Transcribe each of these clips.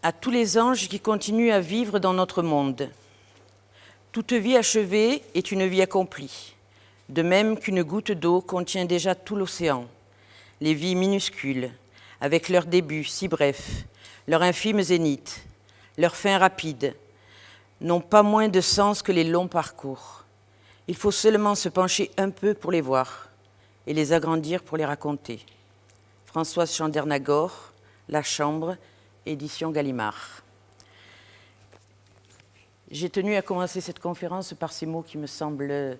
à tous les anges qui continuent à vivre dans notre monde. Toute vie achevée est une vie accomplie, de même qu'une goutte d'eau contient déjà tout l'océan. Les vies minuscules, avec leur début si bref, leur infime zénith, leur fin rapide, n'ont pas moins de sens que les longs parcours. Il faut seulement se pencher un peu pour les voir et les agrandir pour les raconter. Françoise Chandernagor, La Chambre, édition Gallimard. J'ai tenu à commencer cette conférence par ces mots qui me semblent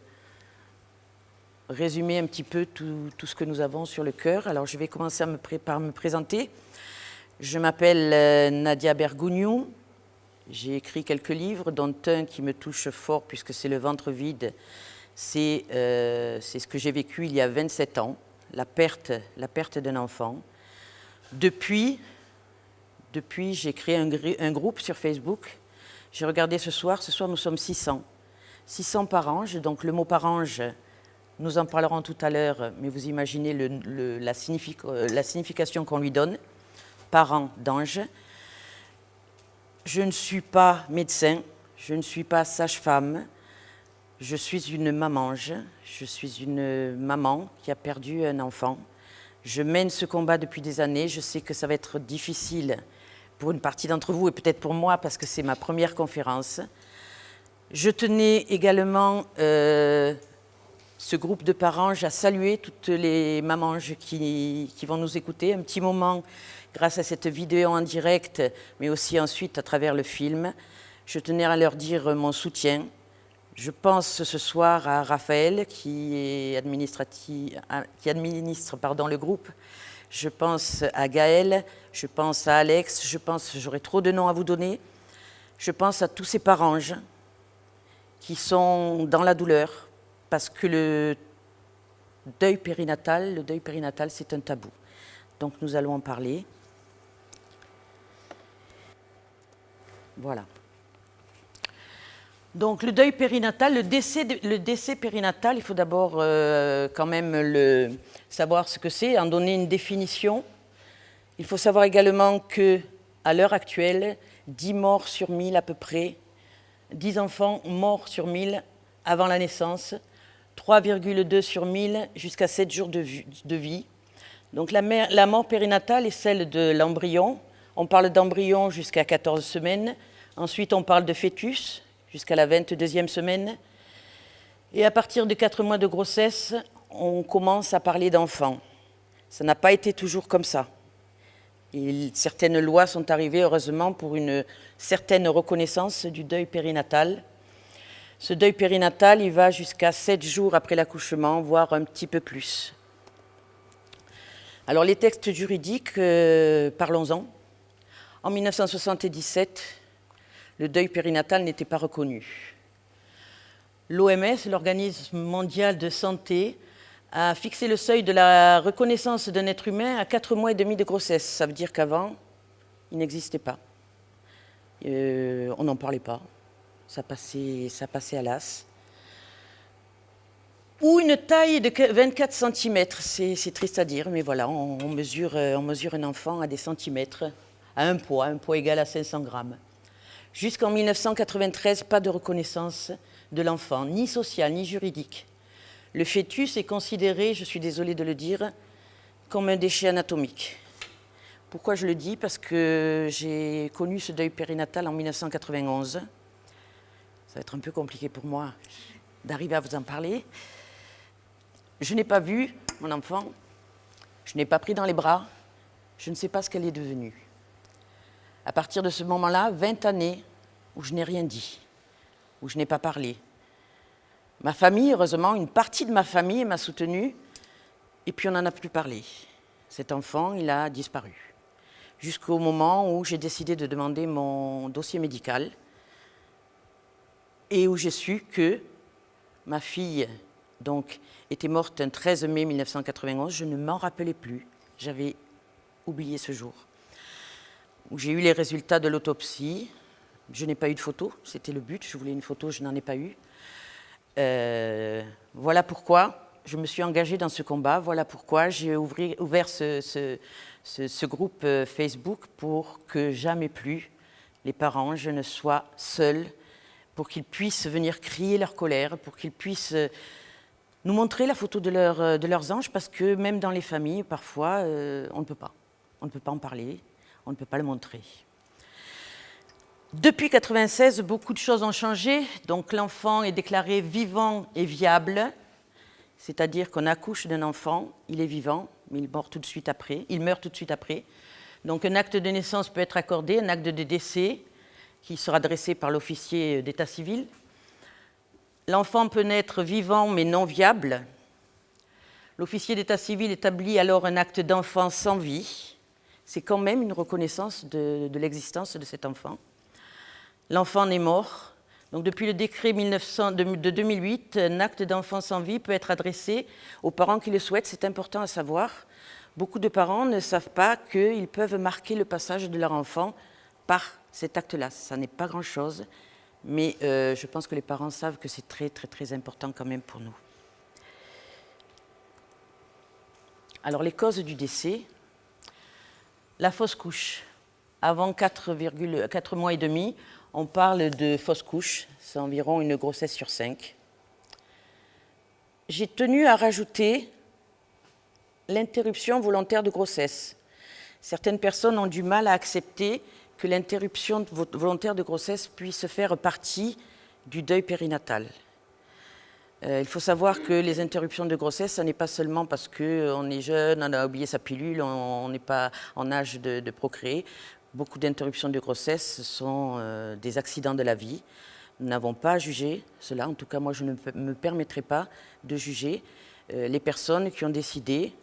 résumer un petit peu tout ce que nous avons sur le cœur. Alors je vais commencer par me présenter. Je m'appelle Nadia Bergougnou. J'ai écrit quelques livres, dont un qui me touche fort puisque c'est Le ventre vide. C'est ce que j'ai vécu il y a 27 ans, la perte d'un enfant. Depuis, j'ai créé un groupe sur Facebook. J'ai regardé ce soir nous sommes 600. 600 par ange, donc le mot par ange, nous en parlerons tout à l'heure, mais vous imaginez la signification qu'on lui donne, parent d'ange. Je ne suis pas médecin, je ne suis pas sage-femme, je suis une mamange, je suis une maman qui a perdu un enfant. Je mène ce combat depuis des années, je sais que ça va être difficile pour une partie d'entre vous et peut-être pour moi parce que c'est ma première conférence. Je tenais également ce groupe de parents à saluer toutes les mamanges qui vont nous écouter un petit moment grâce à cette vidéo en direct, mais aussi ensuite à travers le film. Je tenais à leur dire mon soutien. Je pense ce soir à Raphaël qui administre le groupe. Je pense à Gaël, je pense à Alex, j'aurai trop de noms à vous donner. Je pense à tous ces parents qui sont dans la douleur parce que le deuil périnatal, c'est un tabou. Donc nous allons en parler. Voilà. Donc le deuil périnatal, le décès périnatal, il faut d'abord quand même savoir ce que c'est, en donner une définition. Il faut savoir également qu'à l'heure actuelle, 10 morts sur 1000 à peu près, 10 enfants morts sur 1000 avant la naissance, 3,2 sur 1000 jusqu'à 7 jours de vie. Donc la mort périnatale est celle de l'embryon. On parle d'embryon jusqu'à 14 semaines. Ensuite, on parle de fœtus jusqu'à la 22e semaine. Et à partir de 4 mois de grossesse, on commence à parler d'enfants. Ça n'a pas été toujours comme ça. Et certaines lois sont arrivées, heureusement, pour une certaine reconnaissance du deuil périnatal. Ce deuil périnatal, il va jusqu'à 7 jours après l'accouchement, voire un petit peu plus. Alors les textes juridiques, parlons-en. En 1977, le deuil périnatal n'était pas reconnu. L'OMS, l'Organisme mondial de santé, a fixé le seuil de la reconnaissance d'un être humain à 4 mois et demi de grossesse. Ça veut dire qu'avant, il n'existait pas. On n'en parlait pas. Ça passait à l'as. Ou une taille de 24 cm. C'est triste à dire, mais voilà, on mesure un enfant à des centimètres, à un poids égal à 500 grammes. Jusqu'en 1993, pas de reconnaissance de l'enfant, ni sociale, ni juridique. Le fœtus est considéré, je suis désolée de le dire, comme un déchet anatomique. Pourquoi je le dis? Parce que j'ai connu ce deuil périnatal en 1991. Ça va être un peu compliqué pour moi d'arriver à vous en parler. Je n'ai pas vu mon enfant, je n'ai pas pris dans les bras, je ne sais pas ce qu'elle est devenue. À partir de ce moment-là, 20 années où je n'ai rien dit, où je n'ai pas parlé. Ma famille, heureusement, une partie de ma famille m'a soutenue, et puis on n'en a plus parlé. Cet enfant, il a disparu. Jusqu'au moment où j'ai décidé de demander mon dossier médical, et où j'ai su que ma fille donc, était morte un 13 mai 1991. Je ne m'en rappelais plus, j'avais oublié ce jour. Où j'ai eu les résultats de l'autopsie. Je n'ai pas eu de photo, c'était le but, je voulais une photo, je n'en ai pas eu. Voilà pourquoi je me suis engagée dans ce combat. Voilà pourquoi j'ai ouvert ce groupe Facebook pour que jamais plus les parents, je ne sois seuls, pour qu'ils puissent venir crier leur colère, pour qu'ils puissent nous montrer la photo de leurs anges, parce que même dans les familles, parfois, on ne peut pas. On ne peut pas en parler, on ne peut pas le montrer. Depuis 1996, beaucoup de choses ont changé. Donc l'enfant est déclaré vivant et viable, c'est-à-dire qu'on accouche d'un enfant, il est vivant, mais il meurt tout de suite après. Donc un acte de naissance peut être accordé, un acte de décès qui sera dressé par l'officier d'état civil. L'enfant peut naître vivant mais non viable. L'officier d'état civil établit alors un acte d'enfant sans vie. C'est quand même une reconnaissance de l'existence de cet enfant. L'enfant est mort. Donc depuis le décret de 2008, un acte d'enfant sans vie peut être adressé aux parents qui le souhaitent. C'est important à savoir. Beaucoup de parents ne savent pas qu'ils peuvent marquer le passage de leur enfant par cet acte-là. Ça n'est pas grand-chose, mais je pense que les parents savent que c'est très, très, très important quand même pour nous. Alors les causes du décès, la fausse couche. Avant 4 mois et demi, on parle de fausse couche, c'est environ une grossesse sur 5. J'ai tenu à rajouter l'interruption volontaire de grossesse. Certaines personnes ont du mal à accepter que l'interruption volontaire de grossesse puisse faire partie du deuil périnatal. Il faut savoir que les interruptions de grossesse, ce n'est pas seulement parce qu'on est jeune, on a oublié sa pilule, on n'est pas en âge de procréer. Beaucoup d'interruptions de grossesse sont des accidents de la vie. Nous n'avons pas à juger cela. En tout cas, moi, je ne me permettrai pas de juger les personnes qui ont décidé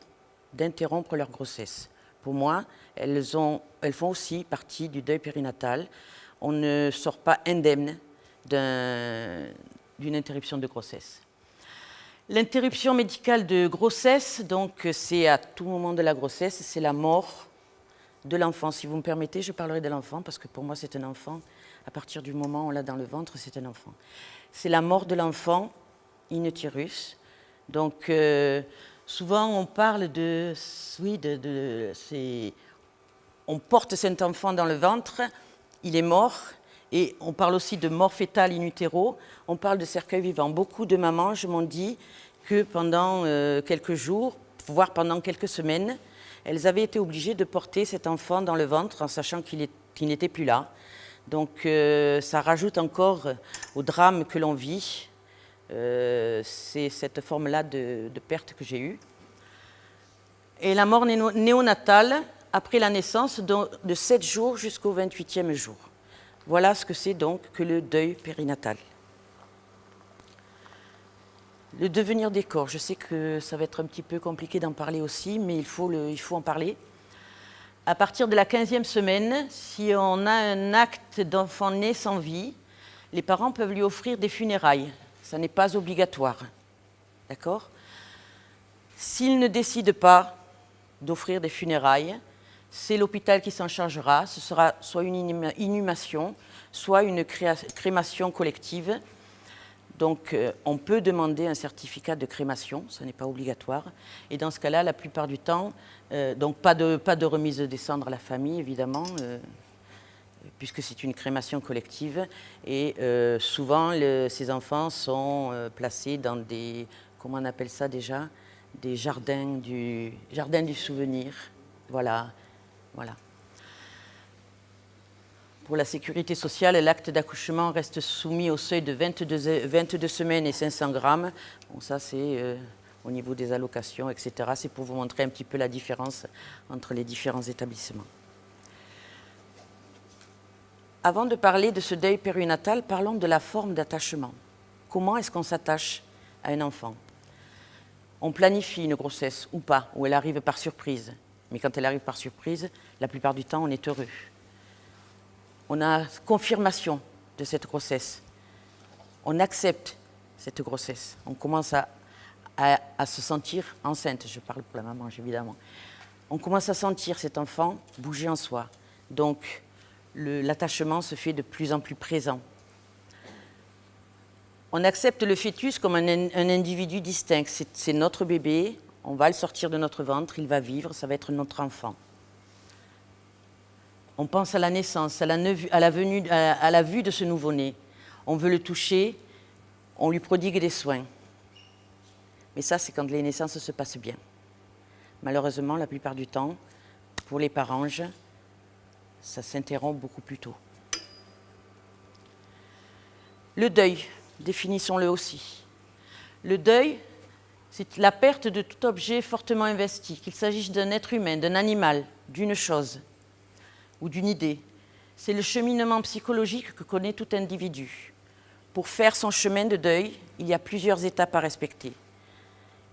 d'interrompre leur grossesse. Pour moi, elles font aussi partie du deuil périnatal. On ne sort pas indemne d'une interruption de grossesse. L'interruption médicale de grossesse, donc c'est à tout moment de la grossesse, c'est la mort de l'enfant. Si vous me permettez, je parlerai de l'enfant parce que pour moi c'est un enfant. À partir du moment où on l'a dans le ventre, c'est un enfant. C'est la mort de l'enfant in utérus. Donc souvent on parle on porte cet enfant dans le ventre, il est mort. Et on parle aussi de mort fétale in utero, on parle de cercueil vivant. Beaucoup de mamans, je m'en dis, que pendant quelques jours, voire pendant quelques semaines, elles avaient été obligées de porter cet enfant dans le ventre en sachant qu'il n'était plus là. Donc ça rajoute encore au drame que l'on vit. C'est cette forme-là de perte que j'ai eue. Et la mort néonatale, après la naissance, de 7 jours jusqu'au 28e jour. Voilà ce que c'est donc que le deuil périnatal. Le devenir des corps, je sais que ça va être un petit peu compliqué d'en parler aussi, mais il faut en parler. À partir de la 15e semaine, si on a un acte d'enfant né sans vie, les parents peuvent lui offrir des funérailles. Ça n'est pas obligatoire. D'accord ? S'ils ne décident pas d'offrir des funérailles, c'est l'hôpital qui s'en chargera. Ce sera soit une inhumation, soit une crémation collective. Donc, on peut demander un certificat de crémation, ce n'est pas obligatoire. Et dans ce cas-là, la plupart du temps, donc pas de remise des cendres à la famille, évidemment, puisque c'est une crémation collective. Et souvent, ces enfants sont placés dans des, comment on appelle ça déjà, des jardins du souvenir. Voilà. Pour la sécurité sociale, l'acte d'accouchement reste soumis au seuil de 22 semaines et 500 grammes. Bon, ça, c'est au niveau des allocations, etc. C'est pour vous montrer un petit peu la différence entre les différents établissements. Avant de parler de ce deuil périnatal, parlons de la forme d'attachement. Comment est-ce qu'on s'attache à un enfant ? On planifie une grossesse ou pas, ou elle arrive par surprise. Mais quand elle arrive par surprise, la plupart du temps, on est heureux. On a confirmation de cette grossesse. On accepte cette grossesse. On commence à se sentir enceinte. Je parle pour la maman, évidemment. On commence à sentir cet enfant bouger en soi. Donc, l'attachement se fait de plus en plus présent. On accepte le fœtus comme un individu distinct. C'est notre bébé, on va le sortir de notre ventre, il va vivre, ça va être notre enfant. On pense à la naissance, à la vue de ce nouveau-né. On veut le toucher, on lui prodigue des soins. Mais ça, c'est quand les naissances se passent bien. Malheureusement, la plupart du temps, pour les paranges, ça s'interrompt beaucoup plus tôt. Le deuil, définissons-le aussi. Le deuil, c'est la perte de tout objet fortement investi, qu'il s'agisse d'un être humain, d'un animal, d'une chose ou d'une idée. C'est le cheminement psychologique que connaît tout individu. Pour faire son chemin de deuil, il y a plusieurs étapes à respecter.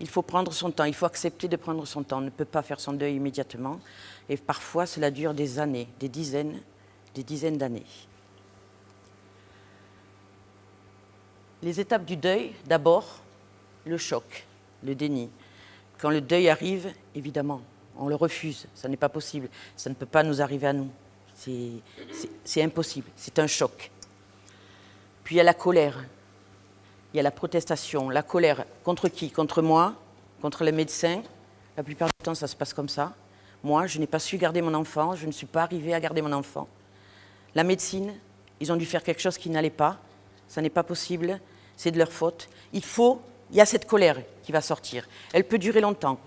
Il faut prendre son temps, il faut accepter de prendre son temps. On ne peut pas faire son deuil immédiatement. Et parfois, cela dure des années, des dizaines d'années. Les étapes du deuil, d'abord, le choc, le déni. Quand le deuil arrive, évidemment, on le refuse. Ça n'est pas possible. Ça ne peut pas nous arriver à nous. C'est impossible. C'est un choc. Puis il y a la colère. Il y a la protestation. La colère contre qui? Contre moi, contre les médecins. La plupart du temps, ça se passe comme ça. Moi, je n'ai pas su garder mon enfant. Je ne suis pas arrivée à garder mon enfant. La médecine, ils ont dû faire quelque chose qui n'allait pas. Ça n'est pas possible. C'est de leur faute. Il y a cette colère qui va sortir. Elle peut durer longtemps.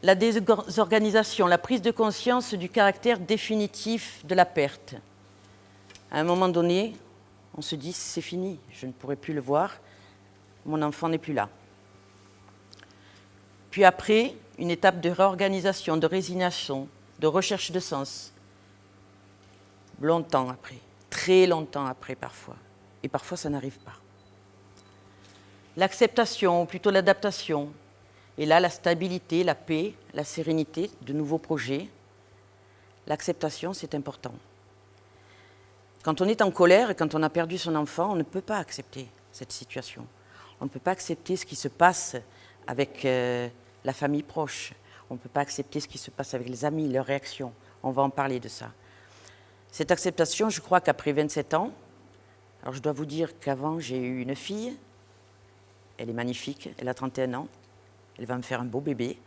La désorganisation, la prise de conscience du caractère définitif de la perte. À un moment donné, on se dit, c'est fini, je ne pourrai plus le voir, mon enfant n'est plus là. Puis après, une étape de réorganisation, de résignation, de recherche de sens. Longtemps après, très longtemps après parfois. Et parfois, ça n'arrive pas. L'acceptation, ou plutôt l'adaptation. Et là, la stabilité, la paix, la sérénité, de nouveaux projets. L'acceptation, c'est important. Quand on est en colère et quand on a perdu son enfant, on ne peut pas accepter cette situation. On ne peut pas accepter ce qui se passe avec la famille proche. On ne peut pas accepter ce qui se passe avec les amis, leurs réactions. On va en parler de ça. Cette acceptation, je crois qu'après 27 ans, alors je dois vous dire qu'avant, j'ai eu une fille. Elle est magnifique, elle a 31 ans. Elle va me faire un beau bébé.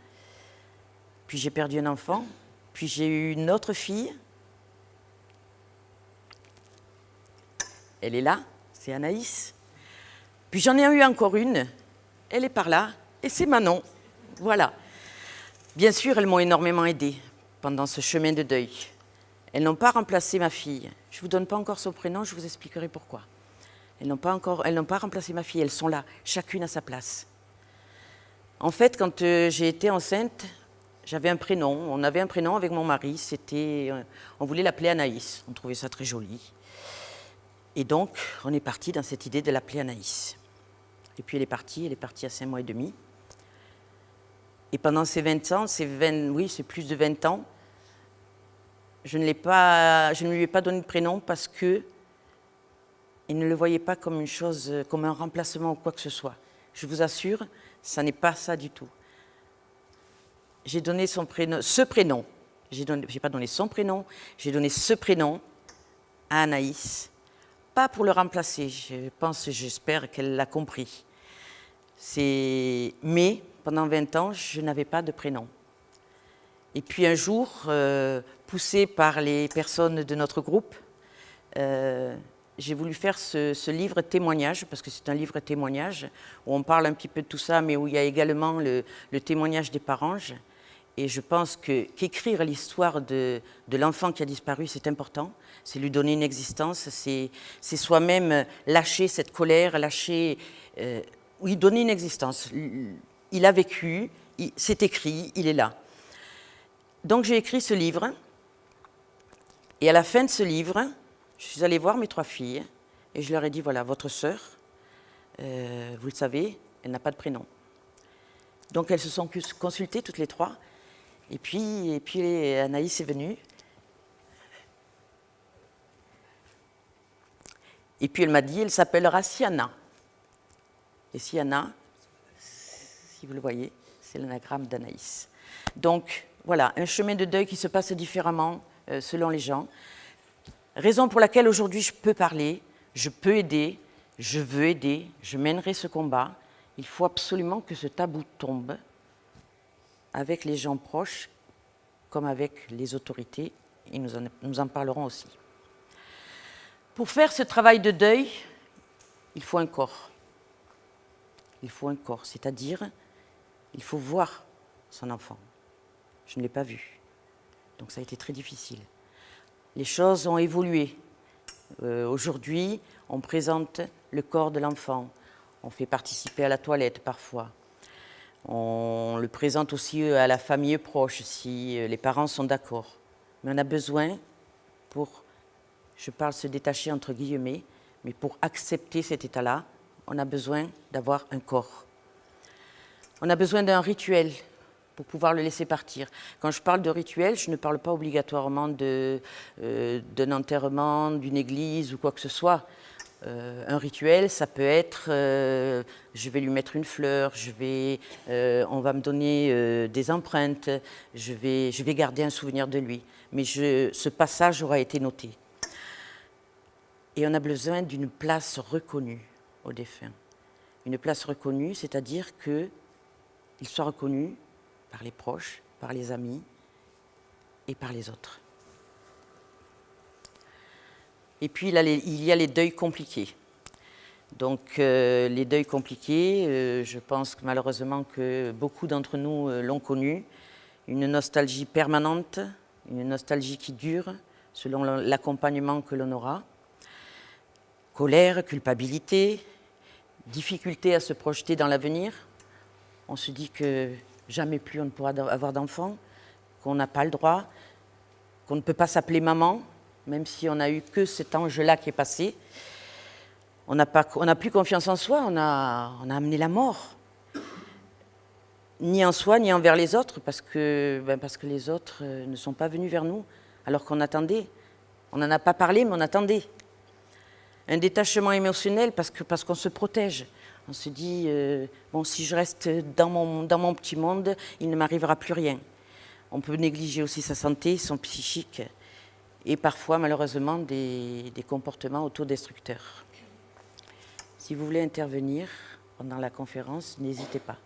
Puis j'ai perdu un enfant. Puis j'ai eu une autre fille. Elle est là, c'est Anaïs. Puis j'en ai eu encore une. Elle est par là. Et c'est Manon. Voilà. Bien sûr, elles m'ont énormément aidée pendant ce chemin de deuil. Elles n'ont pas remplacé ma fille. Je ne vous donne pas encore son prénom, je vous expliquerai pourquoi. Elles n'ont pas remplacé ma fille, elles sont là, chacune à sa place. En fait, quand j'ai été enceinte, j'avais un prénom. On avait un prénom avec mon mari, on voulait l'appeler Anaïs. On trouvait ça très joli. Et donc, on est parti dans cette idée de l'appeler Anaïs. Et puis elle est partie à 5 mois et demi. Et pendant ces 20 ans, c'est plus de 20 ans, je ne lui ai pas donné de prénom parce que il ne le voyait pas comme une chose, comme un remplacement ou quoi que ce soit. Je vous assure, ça n'est pas ça du tout. J'ai donné ce prénom. J'ai pas donné son prénom, j'ai donné ce prénom à Anaïs. Pas pour le remplacer, j'espère qu'elle l'a compris. Mais pendant 20 ans, je n'avais pas de prénom. Et puis un jour, poussée par les personnes de notre groupe, j'ai voulu faire ce livre témoignage, parce que c'est un livre témoignage, où on parle un petit peu de tout ça, mais où il y a également le témoignage des paranges. Et je pense qu'écrire l'histoire de l'enfant qui a disparu, c'est important. C'est lui donner une existence, c'est soi-même lâcher cette colère, lui donner une existence. Il a vécu, c'est écrit, il est là. Donc j'ai écrit ce livre. Et à la fin de ce livre, je suis allée voir mes 3 filles et je leur ai dit, voilà, votre sœur, vous le savez, elle n'a pas de prénom. Donc elles se sont consultées toutes les 3. Et puis Anaïs est venue. Et puis elle m'a dit, elle s'appellera Siana. Et Siana, si vous le voyez, c'est l'anagramme d'Anaïs. Donc voilà, un chemin de deuil qui se passe différemment selon les gens. Raison pour laquelle aujourd'hui je peux parler, je peux aider, je veux aider, je mènerai ce combat. Il faut absolument que ce tabou tombe avec les gens proches comme avec les autorités, et nous en parlerons aussi. Pour faire ce travail de deuil, il faut un corps. Il faut un corps, c'est-à-dire, il faut voir son enfant. Je ne l'ai pas vu, donc ça a été très difficile. Les choses ont évolué. Aujourd'hui, on présente le corps de l'enfant. On fait participer à la toilette parfois. On le présente aussi à la famille proche si les parents sont d'accord. Mais on a besoin, je parle se détacher entre guillemets, mais pour accepter cet état-là, on a besoin d'avoir un corps. On a besoin d'un rituel pour pouvoir le laisser partir. Quand je parle de rituel, je ne parle pas obligatoirement d'un enterrement, d'une église ou quoi que ce soit. Un rituel, ça peut être, je vais lui mettre une fleur, on va me donner des empreintes, je vais garder un souvenir de lui. Mais ce passage aura été noté. Et on a besoin d'une place reconnue au défunt. Une place reconnue, c'est-à-dire qu'il soit reconnu par les proches, par les amis et par les autres. Et puis il y a les deuils compliqués. Donc les deuils compliqués, je pense que malheureusement que beaucoup d'entre nous l'ont connu. Une nostalgie permanente, une nostalgie qui dure selon l'accompagnement que l'on aura. Colère, culpabilité, difficulté à se projeter dans l'avenir. On se dit que jamais plus on ne pourra avoir d'enfants, qu'on n'a pas le droit, qu'on ne peut pas s'appeler maman, même si on n'a eu que cet ange-là qui est passé. On n'a plus confiance en soi, on a amené la mort. Ni en soi, ni envers les autres, parce que les autres ne sont pas venus vers nous, alors qu'on attendait. On n'en a pas parlé, mais on attendait. Un détachement émotionnel, parce qu'on se protège. On se dit, si je reste dans mon petit monde, il ne m'arrivera plus rien. On peut négliger aussi sa santé, son psychique, et parfois, malheureusement, des comportements autodestructeurs. Si vous voulez intervenir pendant la conférence, n'hésitez pas.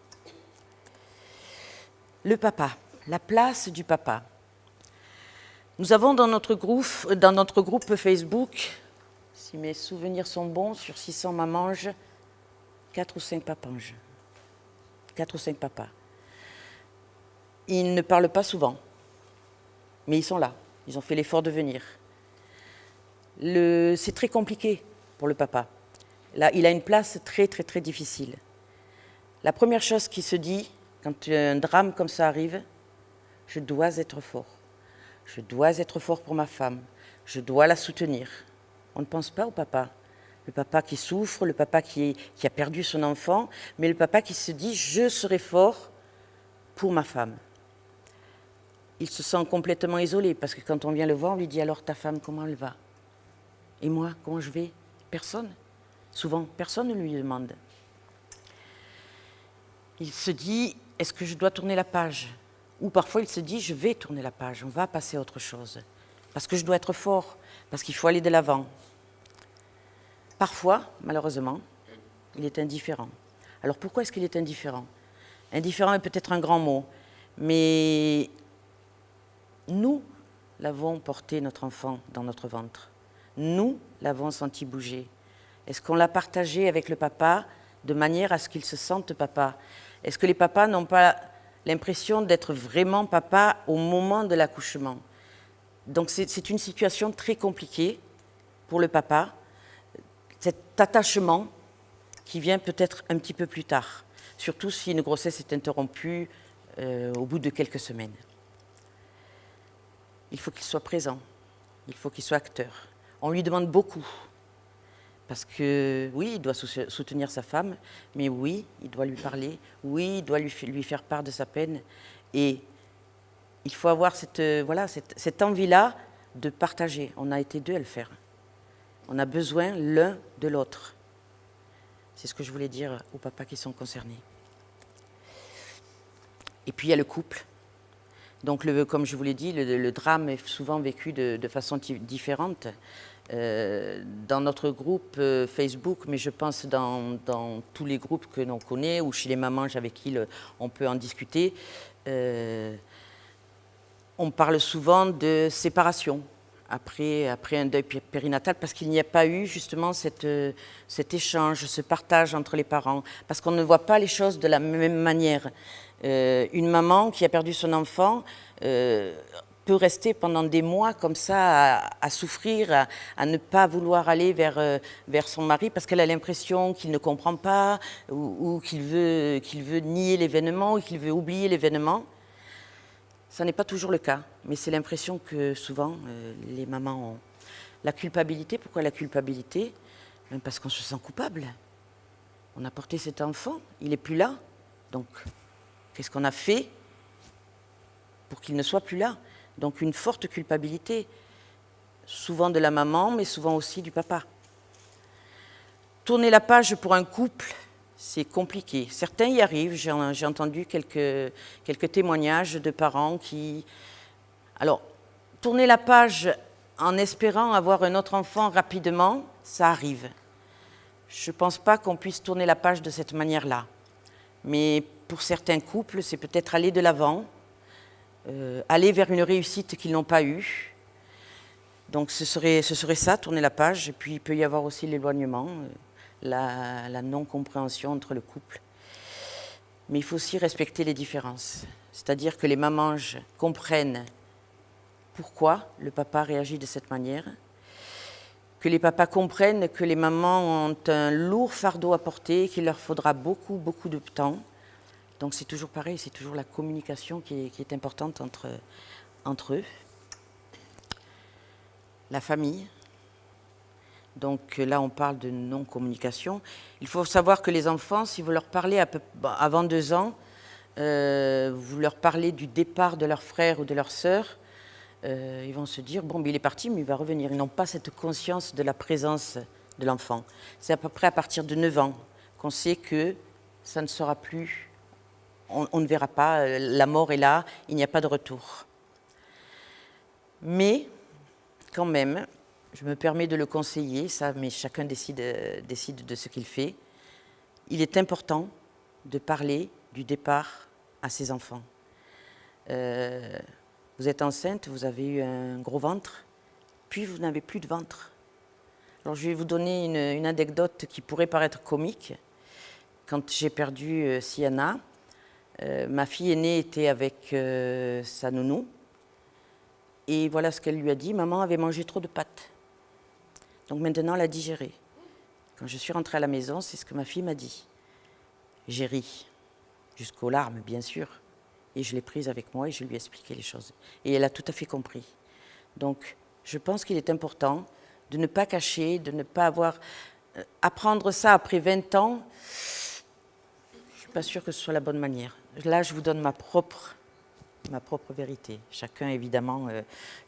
Le papa, la place du papa. Nous avons dans notre groupe Facebook, si mes souvenirs sont bons, sur 600 mamanges, 4 ou 5 papanges. 4 ou 5 papas. Ils ne parlent pas souvent, mais ils sont là. Ils ont fait l'effort de venir. C'est très compliqué pour le papa. Là, il a une place très, très, très difficile. La première chose qui se dit, quand un drame comme ça arrive, je dois être fort. Je dois être fort pour ma femme. Je dois la soutenir. On ne pense pas au papa. Le papa qui souffre, le papa qui a perdu son enfant, mais le papa qui se dit « je serai fort pour ma femme ». Il se sent complètement isolé, parce que quand on vient le voir, on lui dit « alors ta femme, comment elle va ?» Et moi, comment je vais? Personne. Souvent, personne ne lui demande. Il se dit « est-ce que je dois tourner la page ?» Ou parfois, il se dit « je vais tourner la page, on va passer à autre chose. Parce que je dois être fort, parce qu'il faut aller de l'avant. » Parfois, malheureusement, il est indifférent. Alors pourquoi est-ce qu'il est indifférent? Indifférent est peut-être un grand mot, mais nous l'avons porté, notre enfant, dans notre ventre. Nous l'avons senti bouger. Est-ce qu'on l'a partagé avec le papa de manière à ce qu'il se sente papa? Est-ce que les papas n'ont pas l'impression d'être vraiment papa au moment de l'accouchement? Donc c'est une situation très compliquée pour le papa, cet attachement qui vient peut-être un petit peu plus tard, surtout si une grossesse est interrompue au bout de quelques semaines. Il faut qu'il soit présent, il faut qu'il soit acteur. On lui demande beaucoup, parce que oui, il doit soutenir sa femme, mais oui, il doit lui parler, oui, il doit lui faire part de sa peine, et il faut avoir cette envie-là de partager. On a été deux à le faire. On a besoin l'un de l'autre. C'est ce que je voulais dire aux papas qui sont concernés. Et puis il y a le couple. Donc, comme je vous l'ai dit, le drame est souvent vécu de façon différente. Dans notre groupe Facebook, mais je pense dans tous les groupes que l'on connaît, ou chez les mamans avec qui on peut en discuter, on parle souvent de séparation après un deuil périnatal, parce qu'il n'y a pas eu justement cet échange, ce partage entre les parents, parce qu'on ne voit pas les choses de la même manière. Une maman qui a perdu son enfant peut rester pendant des mois comme ça à souffrir, à ne pas vouloir aller vers son mari parce qu'elle a l'impression qu'il ne comprend pas ou qu'il veut nier l'événement ou qu'il veut oublier l'événement. Ça n'est pas toujours le cas, mais c'est l'impression que souvent les mamans ont. La culpabilité, pourquoi la culpabilité? Même parce qu'on se sent coupable. On a porté cet enfant, il n'est plus là, donc qu'est-ce qu'on a fait pour qu'il ne soit plus là? Donc une forte culpabilité, souvent de la maman, mais souvent aussi du papa. Tourner la page pour un couple, c'est compliqué. Certains y arrivent, j'ai entendu quelques témoignages de parents qui... Alors, tourner la page en espérant avoir un autre enfant rapidement, ça arrive. Je ne pense pas qu'on puisse tourner la page de cette manière-là. Mais pour certains couples, c'est peut-être aller de l'avant, aller vers une réussite qu'ils n'ont pas eue. Donc ce serait ça, tourner la page. Et puis il peut y avoir aussi l'éloignement, la non-compréhension entre le couple. Mais il faut aussi respecter les différences. C'est-à-dire que les mamans comprennent pourquoi le papa réagit de cette manière, que les papas comprennent que les mamans ont un lourd fardeau à porter, qu'il leur faudra beaucoup, beaucoup de temps. Donc c'est toujours pareil, c'est toujours la communication qui est importante entre eux. La famille. Donc là, on parle de non-communication. Il faut savoir que les enfants, si vous leur parlez avant 2 ans, vous leur parlez du départ de leur frère ou de leur sœur, ils vont se dire, bon, il est parti, mais il va revenir. Ils n'ont pas cette conscience de la présence de l'enfant. C'est à peu près à partir de 9 ans qu'on sait que ça ne sera plus... On ne verra pas, la mort est là, il n'y a pas de retour. Mais, quand même, je me permets de le conseiller, ça, mais chacun décide de ce qu'il fait. Il est important de parler du départ à ses enfants. Vous êtes enceinte, vous avez eu un gros ventre, puis vous n'avez plus de ventre. Alors je vais vous donner une anecdote qui pourrait paraître comique. Quand j'ai perdu Sienna, ma fille aînée était avec sa nounou, et voilà ce qu'elle lui a dit, maman avait mangé trop de pâtes. Donc maintenant, elle a digéré. Quand je suis rentrée à la maison, c'est ce que ma fille m'a dit. J'ai ri, jusqu'aux larmes, bien sûr, et je l'ai prise avec moi et je lui ai expliqué les choses. Et elle a tout à fait compris. Donc, je pense qu'il est important de ne pas cacher, de ne pas avoir... apprendre ça après 20 ans, je ne suis pas sûre que ce soit la bonne manière. Là, je vous donne ma propre vérité. Chacun, évidemment,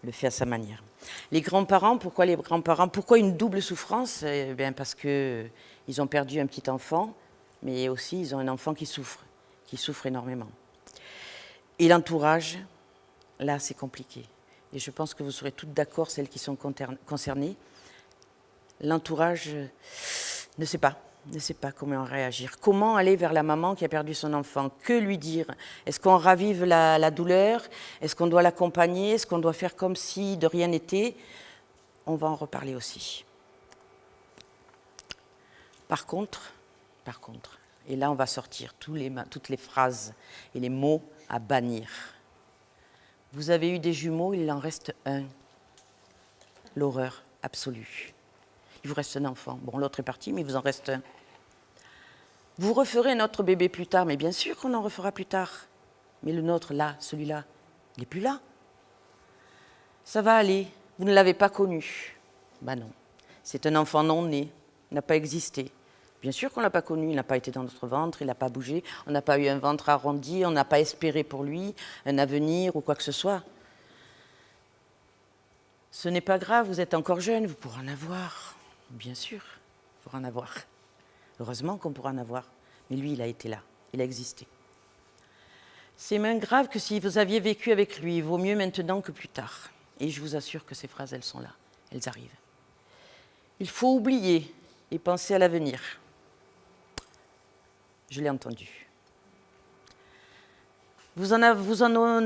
le fait à sa manière. Les grands-parents, pourquoi les grands-parents? Pourquoi une double souffrance? Eh bien, parce qu'ils ont perdu un petit enfant, mais aussi ils ont un enfant qui souffre énormément. Et l'entourage, là, c'est compliqué. Et je pense que vous serez toutes d'accord, celles qui sont concernées. L'entourage ne sait pas comment réagir. Comment aller vers la maman qui a perdu son enfant? Que lui dire? Est-ce qu'on ravive la douleur? Est-ce qu'on doit l'accompagner? Est-ce qu'on doit faire comme si de rien n'était? On va en reparler aussi. Par contre, et là on va sortir toutes les phrases et les mots à bannir. Vous avez eu des jumeaux, il en reste un. L'horreur absolue. Il vous reste un enfant. Bon, l'autre est parti, mais il vous en reste un. Vous referez notre bébé plus tard, mais bien sûr qu'on en refera plus tard. Mais le nôtre, là, celui-là, il n'est plus là. Ça va aller, vous ne l'avez pas connu. Ben non, c'est un enfant non né, il n'a pas existé. Bien sûr qu'on ne l'a pas connu, il n'a pas été dans notre ventre, il n'a pas bougé, on n'a pas eu un ventre arrondi, on n'a pas espéré pour lui un avenir ou quoi que ce soit. Ce n'est pas grave, vous êtes encore jeune, vous pourrez en avoir. Bien sûr, il pourra en avoir. Heureusement qu'on pourra en avoir. Mais lui, il a été là, il a existé. C'est moins grave que si vous aviez vécu avec lui. Vaut mieux maintenant que plus tard. Et je vous assure que ces phrases, elles sont là. Elles arrivent. Il faut oublier et penser à l'avenir. Je l'ai entendu. Vous en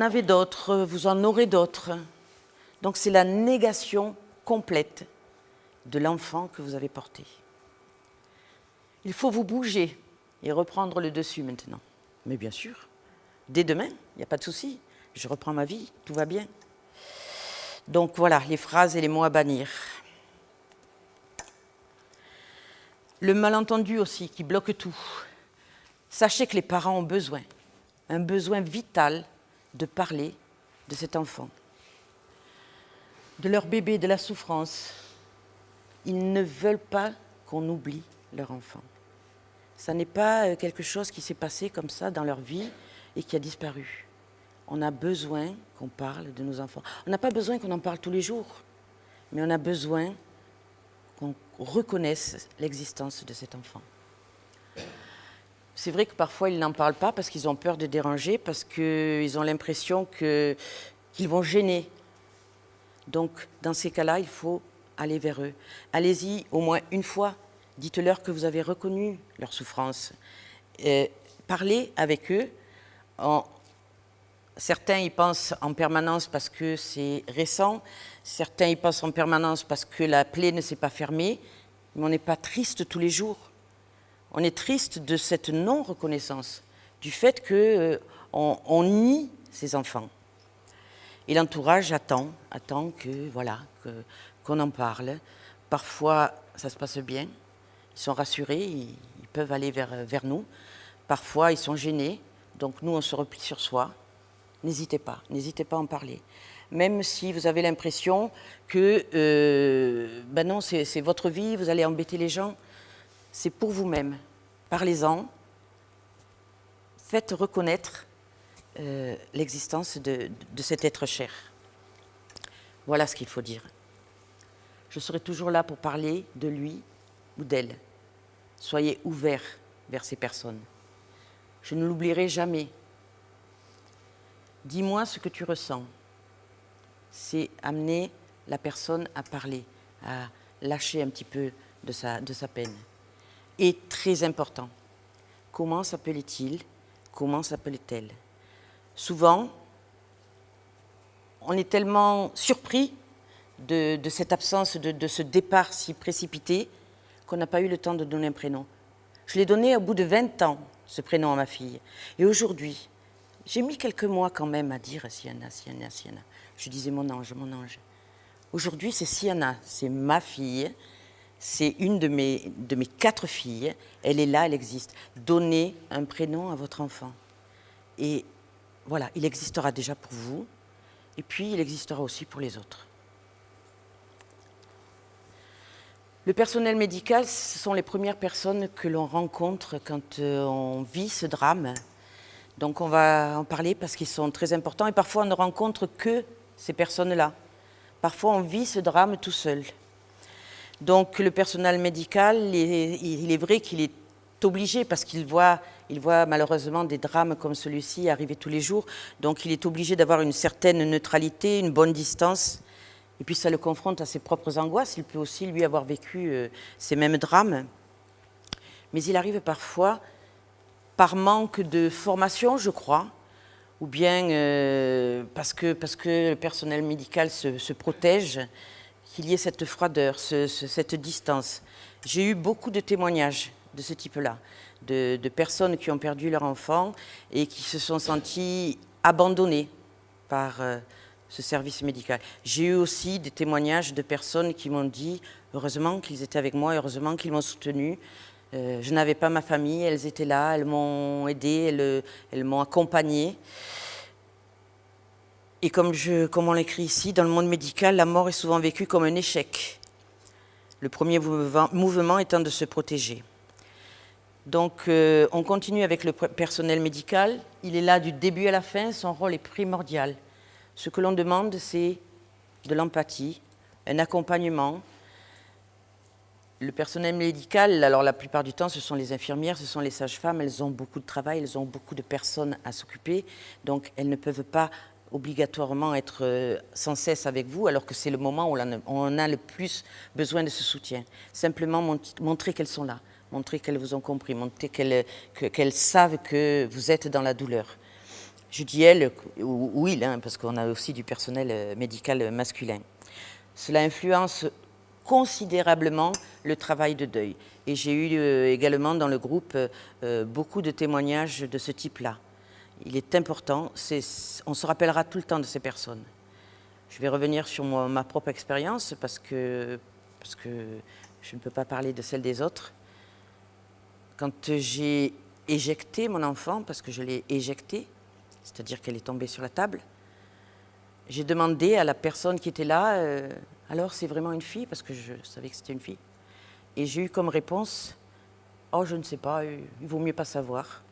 avez d'autres, vous en aurez d'autres. Donc c'est la négation complète de l'enfant que vous avez porté. Il faut vous bouger et reprendre le dessus maintenant. Mais bien sûr, dès demain, il n'y a pas de souci. Je reprends ma vie, tout va bien. Donc voilà, les phrases et les mots à bannir. Le malentendu aussi, qui bloque tout. Sachez que les parents ont un besoin vital de parler de cet enfant, de leur bébé, de la souffrance. Ils ne veulent pas qu'on oublie leur enfant. Ça n'est pas quelque chose qui s'est passé comme ça dans leur vie et qui a disparu. On a besoin qu'on parle de nos enfants. On n'a pas besoin qu'on en parle tous les jours, mais on a besoin qu'on reconnaisse l'existence de cet enfant. C'est vrai que parfois ils n'en parlent pas parce qu'ils ont peur de déranger, parce qu'ils ont l'impression qu'ils vont gêner. Donc dans ces cas-là, il faut aller vers eux. Allez-y au moins une fois. Dites-leur que vous avez reconnu leur souffrance. Parlez avec eux. Certains y pensent en permanence parce que c'est récent. Certains y pensent en permanence parce que la plaie ne s'est pas fermée. Mais on n'est pas triste tous les jours. On est triste de cette non-reconnaissance, du fait qu'on nie ces enfants. Et l'entourage attend qu'on en parle. Parfois, ça se passe bien. Ils sont rassurés, ils peuvent aller vers nous. Parfois, ils sont gênés. Donc nous, on se replie sur soi. N'hésitez pas à en parler. Même si vous avez l'impression que, non, c'est votre vie, vous allez embêter les gens. C'est pour vous-même. Parlez-en. Faites reconnaître l'existence de cet être cher. Voilà ce qu'il faut dire. Je serai toujours là pour parler de lui ou d'elle. Soyez ouverts vers ces personnes. Je ne l'oublierai jamais. Dis-moi ce que tu ressens. C'est amener la personne à parler, à lâcher un petit peu de sa peine. Et très important, comment s'appelait-il? Comment s'appelait-elle? Souvent, on est tellement surpris de cette absence, de ce départ si précipité, qu'on n'a pas eu le temps de donner un prénom. Je l'ai donné au bout de 20 ans, ce prénom à ma fille. Et aujourd'hui, j'ai mis quelques mois quand même à dire Sienna. Je disais mon ange. Aujourd'hui, c'est Sienna, c'est ma fille. C'est une de mes 4 filles. Elle est là, elle existe. Donnez un prénom à votre enfant. Et voilà, il existera déjà pour vous. Et puis, il existera aussi pour les autres. Le personnel médical, ce sont les premières personnes que l'on rencontre quand on vit ce drame. Donc, on va en parler parce qu'ils sont très importants. Et parfois, on ne rencontre que ces personnes-là. Parfois, on vit ce drame tout seul. Donc le personnel médical, il est vrai qu'il est obligé, parce qu'il voit malheureusement des drames comme celui-ci arriver tous les jours, donc il est obligé d'avoir une certaine neutralité, une bonne distance, et puis ça le confronte à ses propres angoisses. Il peut aussi lui avoir vécu ces mêmes drames. Mais il arrive parfois, par manque de formation, je crois, ou bien parce que le personnel médical se protège, qu'il y ait cette froideur, cette distance. J'ai eu beaucoup de témoignages de ce type-là, de personnes qui ont perdu leur enfant et qui se sont senties abandonnées par ce service médical. J'ai eu aussi des témoignages de personnes qui m'ont dit « heureusement qu'ils étaient avec moi, heureusement qu'ils m'ont soutenue. Je n'avais pas ma famille, elles étaient là, elles m'ont aidée, elles m'ont accompagnée. » Et comme on l'écrit ici, dans le monde médical, la mort est souvent vécue comme un échec. Le premier mouvement étant de se protéger. Donc, on continue avec le personnel médical. Il est là du début à la fin, son rôle est primordial. Ce que l'on demande, c'est de l'empathie, un accompagnement, Le personnel médical, alors la plupart du temps, ce sont les infirmières, ce sont les sages-femmes, elles ont beaucoup de travail, elles ont beaucoup de personnes à s'occuper, donc elles ne peuvent pas obligatoirement être sans cesse avec vous, alors que c'est le moment où on a le plus besoin de ce soutien. Simplement montrer qu'elles sont là, montrer qu'elles vous ont compris, montrer qu'elles savent que vous êtes dans la douleur. Je dis elles ou il, hein, parce qu'on a aussi du personnel médical masculin. Cela influence considérablement le travail de deuil. Et j'ai eu également dans le groupe beaucoup de témoignages de ce type-là. Il est important, on se rappellera tout le temps de ces personnes. Je vais revenir sur ma propre expérience parce que je ne peux pas parler de celle des autres. Quand j'ai éjecté mon enfant, parce que je l'ai éjectée, c'est-à-dire qu'elle est tombée sur la table, j'ai demandé à la personne qui était là, alors c'est vraiment une fille, parce que je savais que c'était une fille. Et j'ai eu comme réponse, oh je ne sais pas, il vaut mieux pas savoir.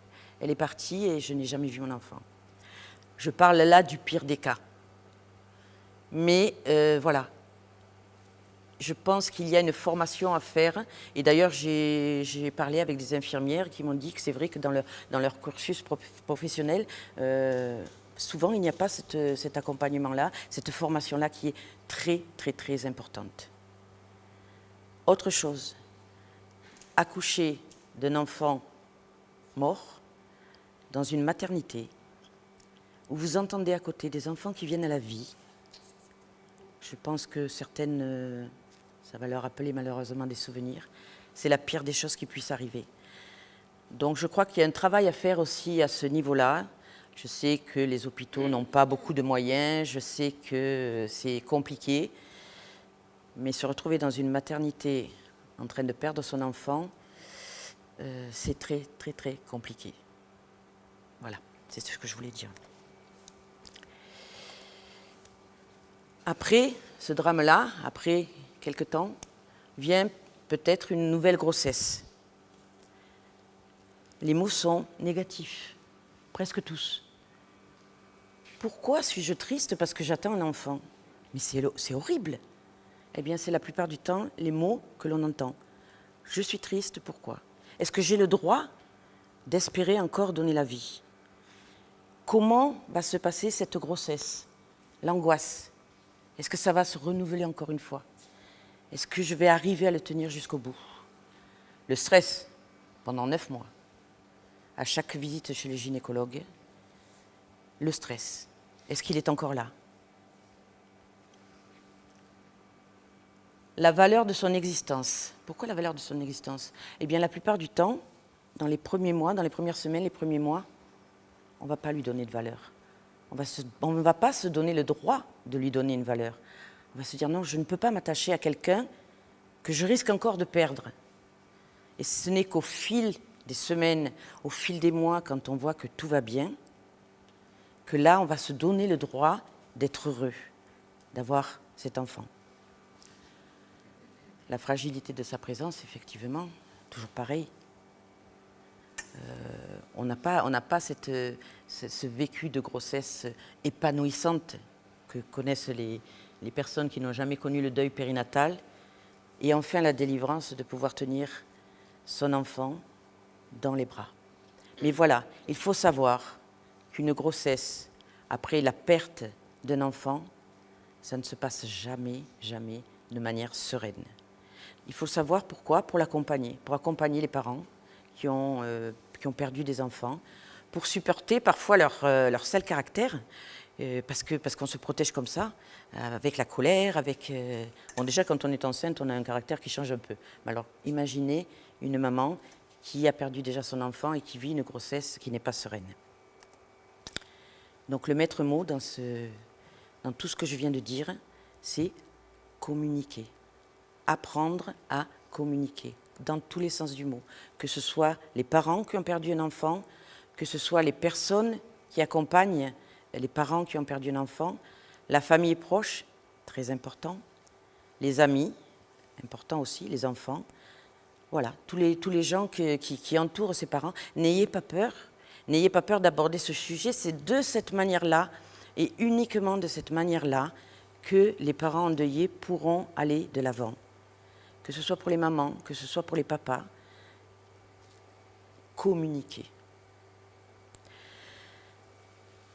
Elle est partie et je n'ai jamais vu mon enfant. Je parle là du pire des cas. Mais voilà, je pense qu'il y a une formation à faire. Et d'ailleurs, j'ai parlé avec des infirmières qui m'ont dit que c'est vrai que dans leur cursus professionnel, souvent, il n'y a pas cet accompagnement-là, cette formation-là qui est très, très, très importante. Autre chose, accoucher d'un enfant mort dans une maternité où vous entendez à côté des enfants qui viennent à la vie, je pense que certaines, ça va leur rappeler malheureusement des souvenirs, c'est la pire des choses qui puissent arriver. Donc je crois qu'il y a un travail à faire aussi à ce niveau-là. Je sais que les hôpitaux n'ont pas beaucoup de moyens, je sais que c'est compliqué, mais se retrouver dans une maternité en train de perdre son enfant, c'est très, très, très compliqué. Voilà, c'est ce que je voulais dire. Après ce drame-là, après quelque temps, vient peut-être une nouvelle grossesse. Les mots sont négatifs, presque tous. Pourquoi suis-je triste parce que j'attends un enfant? Mais c'est horrible. Eh bien, c'est la plupart du temps les mots que l'on entend. Je suis triste, pourquoi? Est-ce que j'ai le droit d'espérer encore donner la vie? Comment va se passer cette grossesse? L'angoisse. Est-ce que ça va se renouveler encore une fois? Est-ce que je vais arriver à le tenir jusqu'au bout? Le stress, pendant 9 mois, à chaque visite chez le gynécologue, le stress, est-ce qu'il est encore là? La valeur de son existence. Pourquoi la valeur de son existence? Eh bien, la plupart du temps, dans les premiers mois, dans les premières semaines, les premiers mois, on ne va pas lui donner de valeur. On ne va pas se donner le droit de lui donner une valeur. On va se dire non, je ne peux pas m'attacher à quelqu'un que je risque encore de perdre. Et ce n'est qu'au fil des semaines, au fil des mois, quand on voit que tout va bien, que là, on va se donner le droit d'être heureux, d'avoir cet enfant. La fragilité de sa présence, effectivement, toujours pareil. On n'a pas ce vécu de grossesse épanouissante que connaissent les personnes qui n'ont jamais connu le deuil périnatal. Et enfin, la délivrance de pouvoir tenir son enfant dans les bras. Mais voilà, il faut savoir qu'une grossesse, après la perte d'un enfant, ça ne se passe jamais, jamais de manière sereine. Il faut savoir pourquoi, pour l'accompagner, pour accompagner les parents qui ont perdu des enfants, pour supporter parfois leur sale caractère, parce qu'on se protège comme ça, avec la colère, Bon, déjà, quand on est enceinte, on a un caractère qui change un peu. Mais alors, imaginez une maman qui a perdu déjà son enfant et qui vit une grossesse qui n'est pas sereine. Donc, le maître mot dans tout ce que je viens de dire, c'est communiquer. Apprendre à communiquer, dans tous les sens du mot. Que ce soit les parents qui ont perdu un enfant, que ce soit les personnes qui accompagnent les parents qui ont perdu un enfant, la famille proche, très important, les amis, important aussi, les enfants. Voilà, tous les gens qui entourent ces parents. N'ayez pas peur d'aborder ce sujet. C'est de cette manière-là, et uniquement de cette manière-là, que les parents endeuillés pourront aller de l'avant. que ce soit pour les mamans, que ce soit pour les papas, communiquer.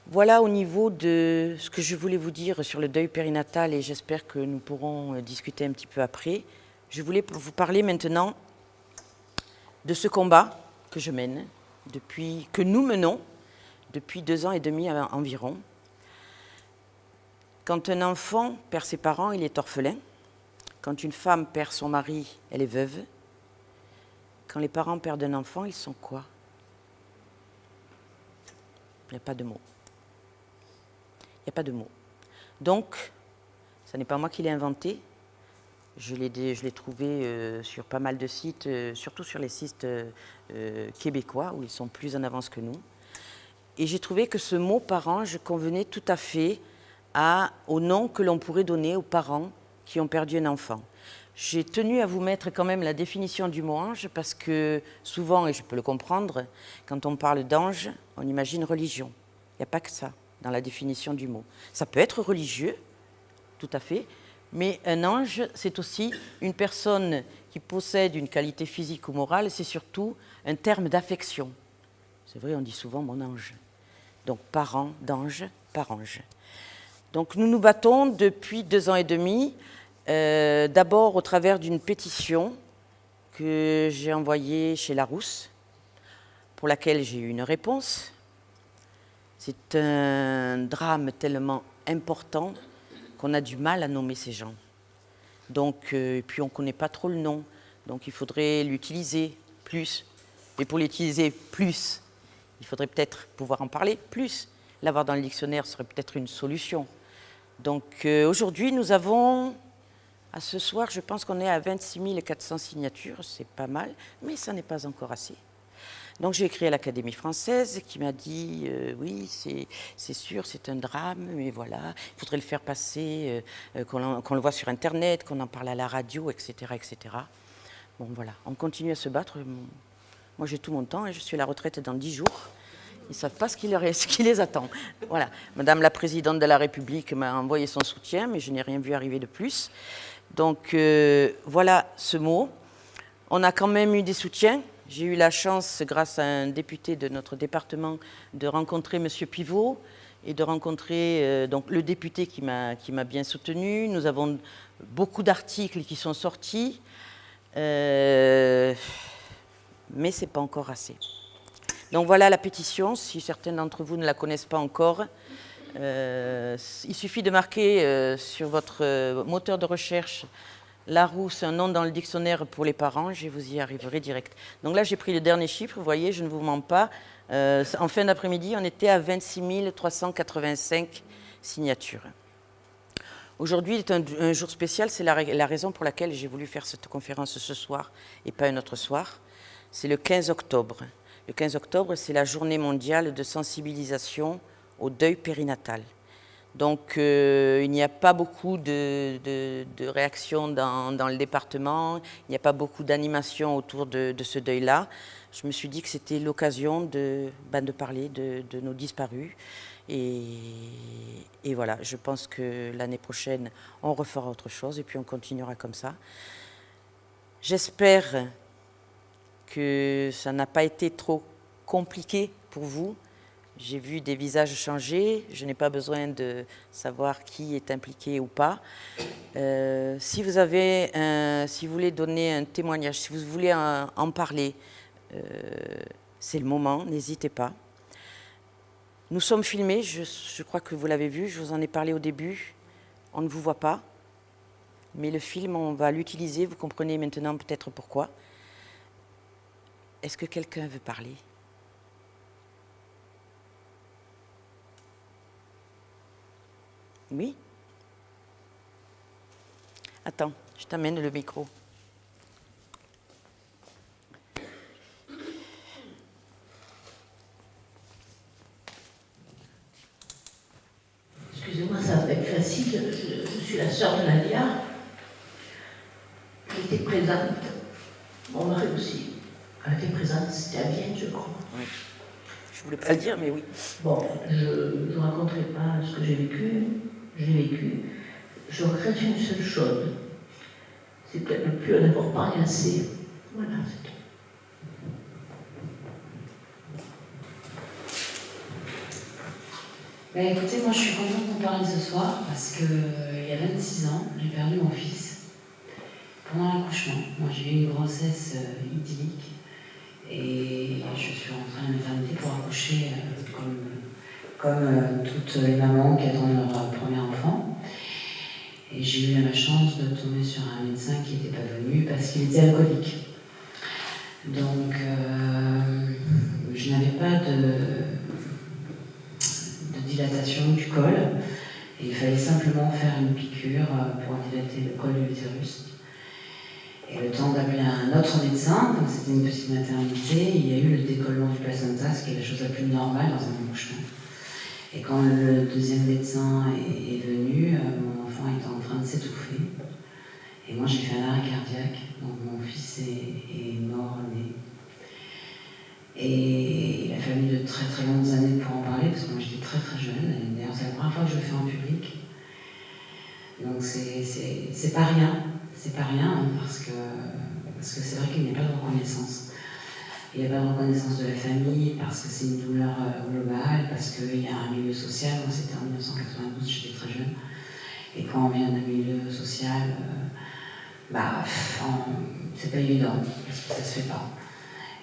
Voilà au niveau de ce que je voulais vous dire sur le deuil périnatal et j'espère que nous pourrons discuter un petit peu après. Je voulais vous parler maintenant de ce combat que je mène, que nous menons depuis 2 ans et demi environ. Quand un enfant perd ses parents, il est orphelin. Quand une femme perd son mari, elle est veuve. Quand les parents perdent un enfant, ils sont quoi? Il n'y a pas de mots. Il n'y a pas de mots. Donc, ce n'est pas moi qui l'ai inventé. Je l'ai trouvé sur pas mal de sites, surtout sur les sites québécois, où ils sont plus en avance que nous. Et j'ai trouvé que ce mot parange convenait tout à fait au nom que l'on pourrait donner aux parents qui ont perdu un enfant. J'ai tenu à vous mettre quand même la définition du mot ange parce que souvent, et je peux le comprendre, quand on parle d'ange, on imagine religion. Il n'y a pas que ça dans la définition du mot. Ça peut être religieux, tout à fait, mais un ange, c'est aussi une personne qui possède une qualité physique ou morale, c'est surtout un terme d'affection. C'est vrai, on dit souvent mon ange. Donc parent d'ange, parange. Donc nous nous battons depuis 2 ans et demi, d'abord au travers d'une pétition que j'ai envoyée chez Larousse, pour laquelle j'ai eu une réponse. C'est un drame tellement important qu'on a du mal à nommer ces gens. Donc, et puis on ne connaît pas trop le nom, donc il faudrait l'utiliser plus. Et pour l'utiliser plus, il faudrait peut-être pouvoir en parler plus. L'avoir dans le dictionnaire serait peut-être une solution. Donc aujourd'hui, nous avons, à ce soir, je pense qu'on est à 26 400 signatures, c'est pas mal, mais ça n'est pas encore assez. Donc j'ai écrit à l'Académie française qui m'a dit oui, c'est sûr, c'est un drame, mais voilà, il faudrait le faire passer, qu'on le voit sur Internet, qu'on en parle à la radio, etc., etc. Bon voilà, on continue à se battre. Moi j'ai tout mon temps et je suis à la retraite dans 10 jours. Ils ne savent pas ce qui les attend. Voilà. Madame la Présidente de la République m'a envoyé son soutien, mais je n'ai rien vu arriver de plus. Donc voilà ce mot. On a quand même eu des soutiens. J'ai eu la chance, grâce à un député de notre département, de rencontrer M. Pivot et de rencontrer donc, le député qui m'a bien soutenu. Nous avons beaucoup d'articles qui sont sortis, mais ce n'est pas encore assez. Donc voilà la pétition, si certains d'entre vous ne la connaissent pas encore. Il suffit de marquer sur votre moteur de recherche Larousse, un nom dans le dictionnaire pour les parents, et vous y arriverez direct. Donc là, j'ai pris le dernier chiffre, vous voyez, je ne vous mens pas. En fin d'après-midi, on était à 26 385 signatures. Aujourd'hui est un jour spécial, c'est la raison pour laquelle j'ai voulu faire cette conférence ce soir et pas un autre soir. C'est le 15 octobre. Le 15 octobre, c'est la journée mondiale de sensibilisation au deuil périnatal. Donc, il n'y a pas beaucoup de réactions dans le département, il n'y a pas beaucoup d'animation autour de ce deuil-là. Je me suis dit que c'était l'occasion de parler de nos disparus. Et voilà, je pense que l'année prochaine, on refera autre chose et puis on continuera comme ça. J'espère que ça n'a pas été trop compliqué pour vous. J'ai vu des visages changer, je n'ai pas besoin de savoir qui est impliqué ou pas. Si vous voulez donner un témoignage, si vous voulez en parler, c'est le moment, n'hésitez pas. Nous sommes filmés, je crois que vous l'avez vu, je vous en ai parlé au début. On ne vous voit pas, mais le film, on va l'utiliser, vous comprenez maintenant peut-être pourquoi. Est-ce que quelqu'un veut parler ? Oui. Attends, je t'amène le micro. Excusez-moi, ça va être facile. Je suis la sœur de Nadia. J'étais présente. Mon mari aussi a été présente. C'était à Vienne, je crois. Oui. Je ne voulais pas le dire, mais oui. Bon, je ne raconterai pas ce que j'ai vécu. J'ai vécu. Je regrette une seule chose. C'est peut-être le plus d'avoir parlé assez. Voilà, c'est tout. Écoutez, moi je suis contente d'en parler ce soir parce que il y a 26 ans, j'ai perdu mon fils pendant l'accouchement. Moi j'ai eu une grossesse idyllique et je suis rentrée à la maternité pour accoucher comme toutes les mamans qui attendent leur premier enfant. Et j'ai eu la chance de tomber sur un médecin qui n'était pas venu parce qu'il était alcoolique. Donc je n'avais pas de dilatation du col. Et il fallait simplement faire une piqûre pour dilater le col de l'utérus. Et le temps d'appeler un autre médecin, comme c'était une petite maternité, il y a eu le décollement du placenta, ce qui est la chose la plus normale dans un accouchement. Et quand le deuxième médecin est venu, mon enfant était en train de s'étouffer. Et moi j'ai fait un arrêt cardiaque, donc mon fils est mort-né. Et il a fallu de très très longues années pour en parler, parce que moi j'étais très très jeune. D'ailleurs c'est la première fois que je le fais en public. Donc c'est pas rien. C'est pas rien, hein, parce que c'est vrai qu'il n'y a pas de reconnaissance. Il n'y a pas de reconnaissance de la famille, parce que c'est une douleur globale, parce qu'il y a un milieu social. Moi c'était en 1992, j'étais très jeune. Et quand on vient d'un milieu social, c'est pas évident, parce que ça se fait pas.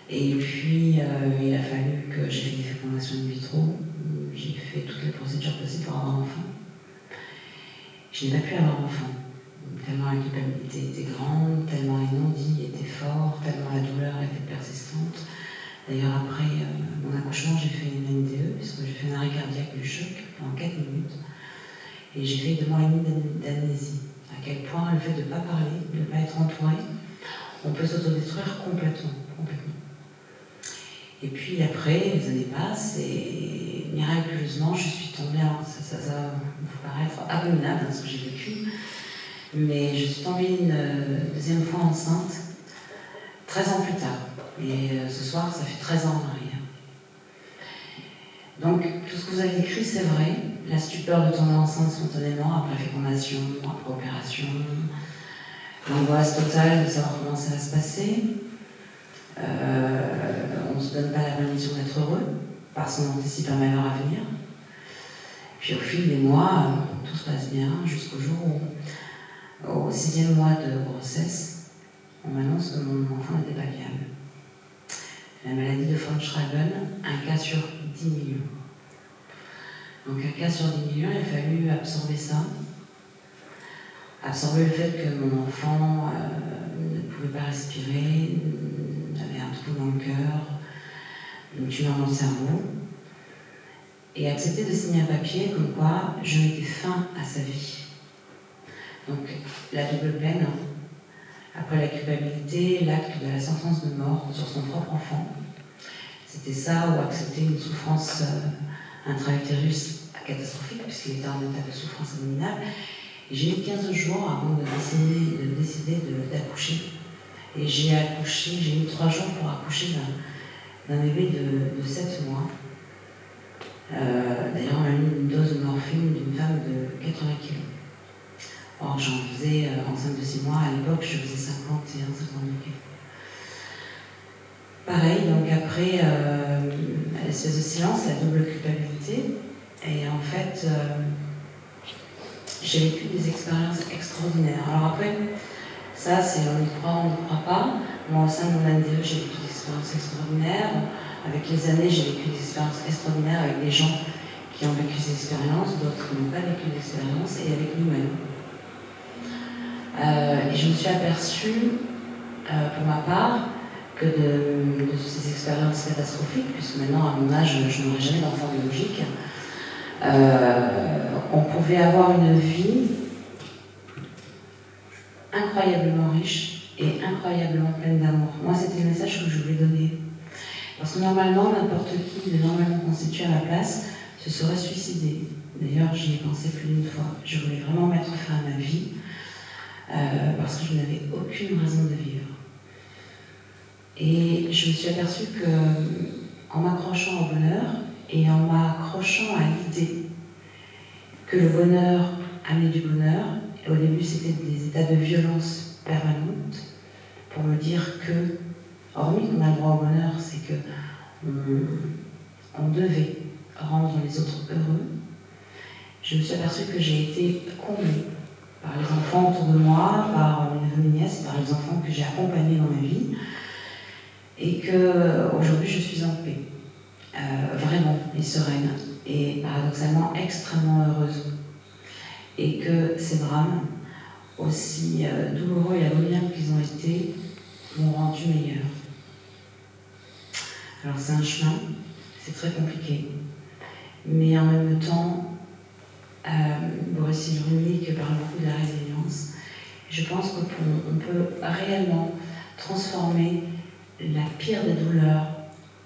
Et puis, il a fallu que j'ai fait des fécondations in vitro. J'ai fait toutes les procédures possibles pour avoir un enfant. Je n'ai pas pu avoir enfant, tellement la culpabilité était grande, tellement les non-dits étaient forts, tellement la douleur était persistante. D'ailleurs, après mon accouchement, j'ai fait une NDE, puisque j'ai fait un arrêt cardiaque du choc pendant 4 minutes. Et j'ai fait 2 mois et demi d'amnésie. À quel point le fait de ne pas parler, de ne pas être entouré, on peut s'autodétruire complètement. Et puis après, les années passent et miraculeusement, je suis tombée, alors ça va vous paraître abominable ce que j'ai vécu, mais je suis tombée une deuxième fois enceinte, 13 ans plus tard. Et ce soir, ça fait 13 ans en arrière. Donc, tout ce que vous avez écrit, c'est vrai. La stupeur de tomber enceinte spontanément, après fécondation, après opération, l'angoisse totale de savoir comment ça va se passer. On ne se donne pas la permission d'être heureux, parce qu'on anticipe un malheur à venir. Puis au fil des mois, tout se passe bien, jusqu'au jour où, au 6e mois de grossesse, on m'annonce que mon enfant n'était pas viable. La maladie de von Schreiben, un cas sur 10 millions. Donc un cas sur 10 millions, il a fallu absorber ça. Absorber le fait que mon enfant ne pouvait pas respirer, avait un trou dans le cœur, une tumeur dans le cerveau, et accepter de signer un papier comme quoi je mettais fin à sa vie. Donc la double peine, après la culpabilité, l'acte de la sentence de mort sur son propre enfant, c'était ça, ou accepter une souffrance intra-utérus catastrophique, puisqu'il était en état de souffrance abominable. Et j'ai eu 15 jours avant de décider d'accoucher. Et j'ai accouché, j'ai eu 3 jours pour accoucher d'un bébé de 7 mois. D'ailleurs, on a mis une dose de morphine d'une femme de 80 kg. Or, j'en faisais, enceinte de 6 mois, à l'époque, je faisais 51, 52 kg. Pareil, donc après, l'espèce de silence, la double culpabilité. Et en fait, j'ai vécu des expériences extraordinaires. Alors après, ça, c'est on y croit, on n'y croit pas. Moi, au sein de mon NDE, j'ai vécu des expériences extraordinaires. Avec les années, j'ai vécu des expériences extraordinaires avec des gens qui ont vécu ces expériences, d'autres qui n'ont pas vécu d'expérience, et avec nous-mêmes. Et je me suis aperçue, pour ma part, que de ces expériences catastrophiques, puisque maintenant, à mon âge, je n'aurai jamais d'enfant biologique, on pouvait avoir une vie incroyablement riche et incroyablement pleine d'amour. Moi, c'était le message que je voulais donner. Parce que normalement, n'importe qui de normalement constitué à ma place se serait suicidé. D'ailleurs, j'y ai pensé plus d'une fois. Je voulais vraiment mettre fin à ma vie parce que je n'avais aucune raison de vivre. Et je me suis aperçue qu'en m'accrochant au bonheur et en m'accrochant à l'idée que le bonheur amenait du bonheur, et au début c'était des états de violence permanente pour me dire que, hormis qu'on a le droit au bonheur, c'est que on devait rendre les autres heureux, je me suis aperçue que j'ai été comblée par les enfants autour de moi, par mes neveux, mes nièces, par les enfants que j'ai accompagnés dans ma vie, et qu'aujourd'hui je suis en paix, vraiment, et sereine, et paradoxalement extrêmement heureuse. Et que ces drames, aussi douloureux et abominables qu'ils ont été, m'ont rendu meilleure. Alors c'est un chemin, c'est très compliqué, mais en même temps, Boris Cyrulnik parle beaucoup de la résilience. Je pense qu'on peut réellement transformer la pire des douleurs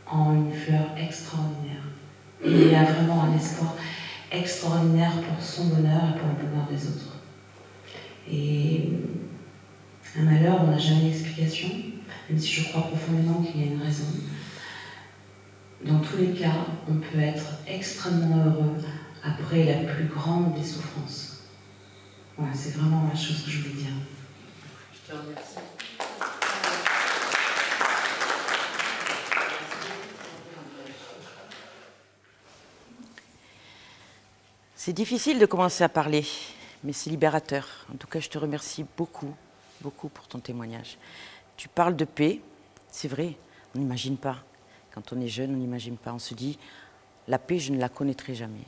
en une fleur extraordinaire. Et il y a vraiment un espoir extraordinaire pour son bonheur et pour le bonheur des autres. Et un malheur, on n'a jamais d'explication, même si je crois profondément qu'il y a une raison. Dans tous les cas, on peut être extrêmement heureux après la plus grande des souffrances. Voilà, c'est vraiment la chose que je voulais dire. Je te remercie. C'est difficile de commencer à parler, mais c'est libérateur. En tout cas, je te remercie beaucoup, beaucoup pour ton témoignage. Tu parles de paix, c'est vrai, on n'imagine pas. Quand on est jeune, on n'imagine pas. On se dit, la paix, je ne la connaîtrai jamais.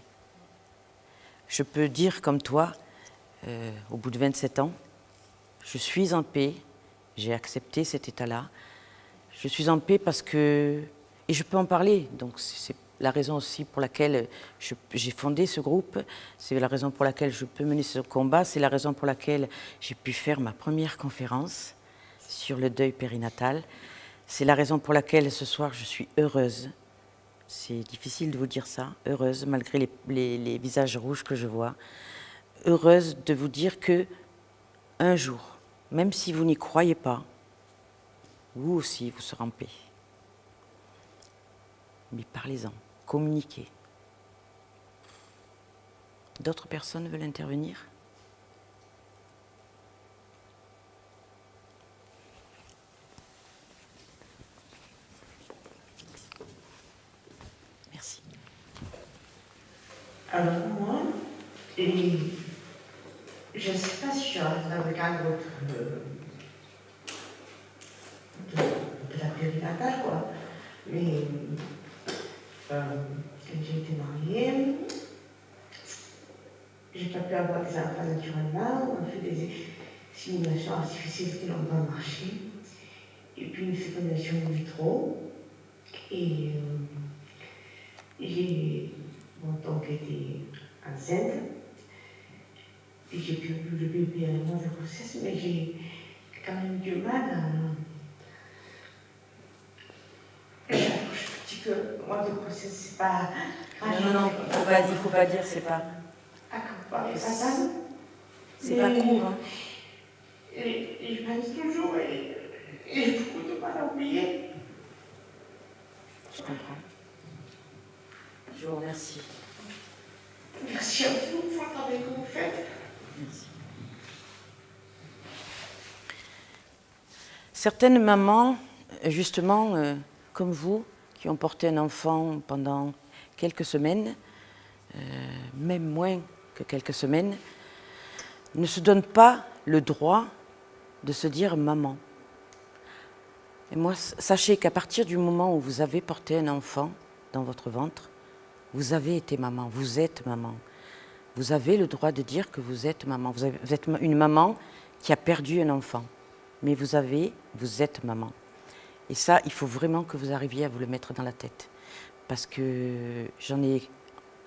Je peux dire comme toi, au bout de 27 ans, je suis en paix, j'ai accepté cet état-là. Je suis en paix parce que... Et je peux en parler, donc c'est la raison aussi pour laquelle j'ai fondé ce groupe, c'est la raison pour laquelle je peux mener ce combat, c'est la raison pour laquelle j'ai pu faire ma première conférence sur le deuil périnatal. C'est la raison pour laquelle ce soir je suis heureuse. C'est difficile de vous dire ça, heureuse malgré les visages rouges que je vois. Heureuse de vous dire que un jour, même si vous n'y croyez pas, vous aussi vous serez en paix. Mais parlez-en, communiquez. D'autres personnes veulent intervenir ? Merci. Alors moi, je ne sais pas si dans le cadre de la périnatale, quoi, mais quand j'ai été mariée, j'ai pas pu avoir des enfants naturellement, on a fait des simulations artificielles qui n'ont pas marché, et puis une fécondation in vitro, et j'ai donc été enceinte, et j'ai perdu le bébé à un mois de grossesse, mais j'ai quand même du mal à... Je dis que le mois de grossesse, c'est pas... Non, faut pas dire, c'est pas... C'est pas court, hein. Et je pense toujours, et j'ai beaucoup de mal à oublier. Je comprends. Je vous remercie. Merci à vous pour le travail que vous faites. Merci. Certaines mamans, justement, comme vous, qui ont porté un enfant pendant quelques semaines, même moins que quelques semaines, ne se donnent pas le droit de se dire maman. Et moi, sachez qu'à partir du moment où vous avez porté un enfant dans votre ventre, vous avez été maman, vous êtes maman. Vous avez le droit de dire que vous êtes maman. Vous êtes une maman qui a perdu un enfant. Mais vous êtes maman. Et ça, il faut vraiment que vous arriviez à vous le mettre dans la tête. Parce que j'en ai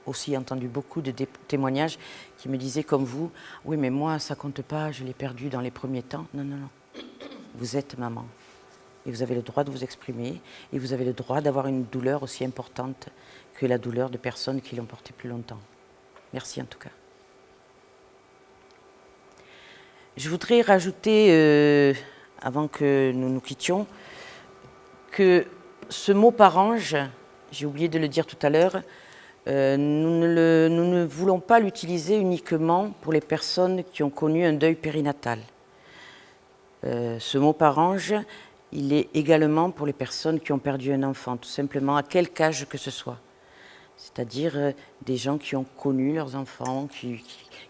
aussi entendu beaucoup de témoignages qui me disaient comme vous, oui mais moi ça compte pas, je l'ai perdu dans les premiers temps. Non, non, non. Vous êtes maman. Et vous avez le droit de vous exprimer. Et vous avez le droit d'avoir une douleur aussi importante que la douleur de personnes qui l'ont portée plus longtemps. Merci en tout cas. Je voudrais rajouter, avant que nous nous quittions, que ce mot parange, j'ai oublié de le dire tout à l'heure, nous ne voulons pas l'utiliser uniquement pour les personnes qui ont connu un deuil périnatal. Ce mot parange, il est également pour les personnes qui ont perdu un enfant, tout simplement, à quelque âge que ce soit. C'est-à-dire des gens qui ont connu leurs enfants,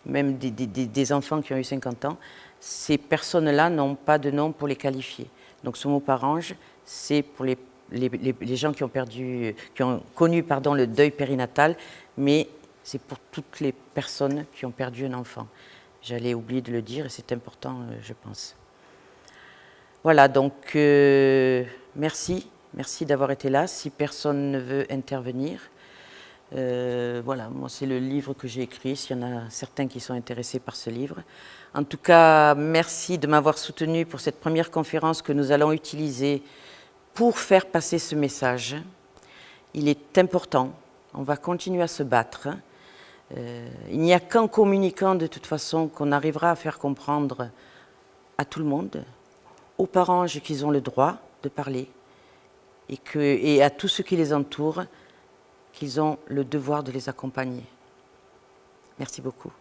même des enfants qui ont eu 50 ans. Ces personnes-là n'ont pas de nom pour les qualifier. Donc ce mot parange, c'est pour les gens qui ont connu le deuil périnatal, mais c'est pour toutes les personnes qui ont perdu un enfant. J'allais oublier de le dire et c'est important, je pense. Voilà, donc merci d'avoir été là. Si personne ne veut intervenir, voilà, moi c'est le livre que j'ai écrit, s'il y en a certains qui sont intéressés par ce livre. En tout cas, merci de m'avoir soutenu pour cette première conférence que nous allons utiliser pour faire passer ce message. Il est important, on va continuer à se battre. Il n'y a qu'en communiquant de toute façon qu'on arrivera à faire comprendre à tout le monde, aux parents qu'ils ont le droit de parler et à tous ceux qui les entourent, qu'ils ont le devoir de les accompagner. Merci beaucoup.